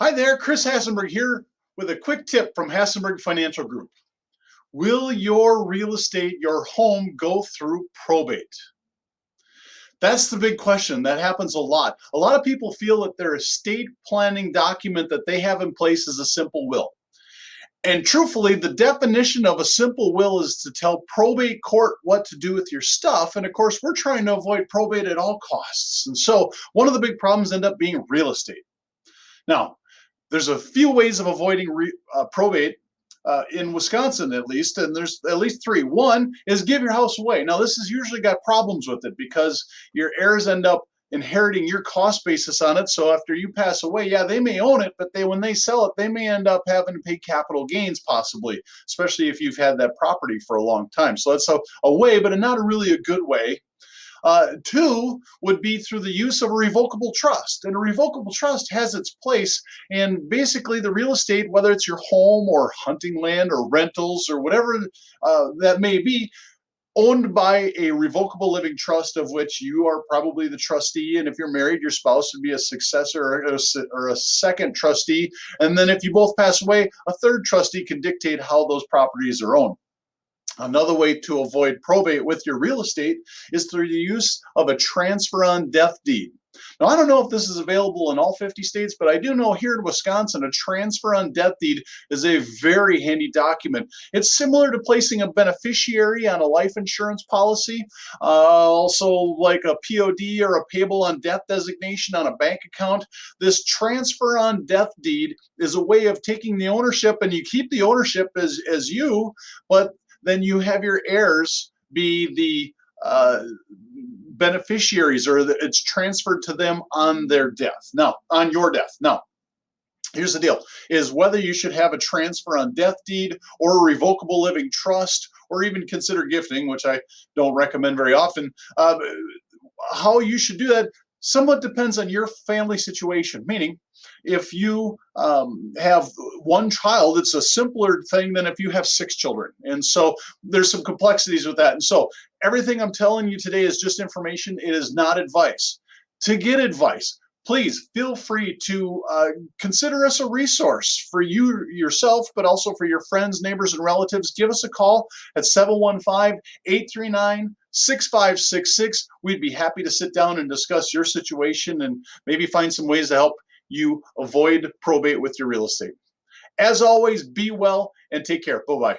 Hi there, Chris Hassenberg here with a quick tip from Hassenberg Financial Group. Will your real estate, your home, go through probate? That's the big question. That happens a lot. A lot of people feel that their estate planning document that they have in place is a simple will. And truthfully, the definition of a simple will is to tell probate court what to do with your stuff. And of course, we're trying to avoid probate at all costs. And so one of the big problems end up being real estate. Now, there's a few ways of avoiding probate in Wisconsin, at least, and there's at least three. One is give your house away. Now, this has usually got problems with it because your heirs end up inheriting your cost basis on it. So after you pass away, yeah, they may own it, but when they sell it, they may end up having to pay capital gains possibly, especially if you've had that property for a long time. So that's a way, but not really a good way. Two would be through the use of a revocable trust. And a revocable trust has its place in basically the real estate, whether it's your home or hunting land or rentals or whatever that may be, owned by a revocable living trust of which you are probably the trustee. And if you're married, your spouse would be a successor or a second trustee. And then if you both pass away, a third trustee can dictate how those properties are owned. Another way to avoid probate with your real estate is through the use of a transfer on death deed. Now, I don't know if this is available in all 50 states, but I do know here in Wisconsin, a transfer on death deed is a very handy document. It's similar to placing a beneficiary on a life insurance policy, also like a POD or a payable on death designation on a bank account. This transfer on death deed is a way of taking the ownership, and you keep the ownership as you, but then you have your heirs be the beneficiaries, or it's transferred to them on their death. Now, on your death. Now, here's the deal, is whether you should have a transfer on death deed or a revocable living trust, or even consider gifting, which I don't recommend very often. How you should do that somewhat depends on your family situation, meaning if you have one child, it's a simpler thing than if you have 6 children. And so there's some complexities with that. And so everything I'm telling you today is just information. It is not advice. To get advice, please feel free to consider us a resource for you yourself, but also for your friends, neighbors, and relatives. Give us a call at 715-839-6566. We'd be happy to sit down and discuss your situation and maybe find some ways to help you avoid probate with your real estate. As always, be well and take care. Bye-bye.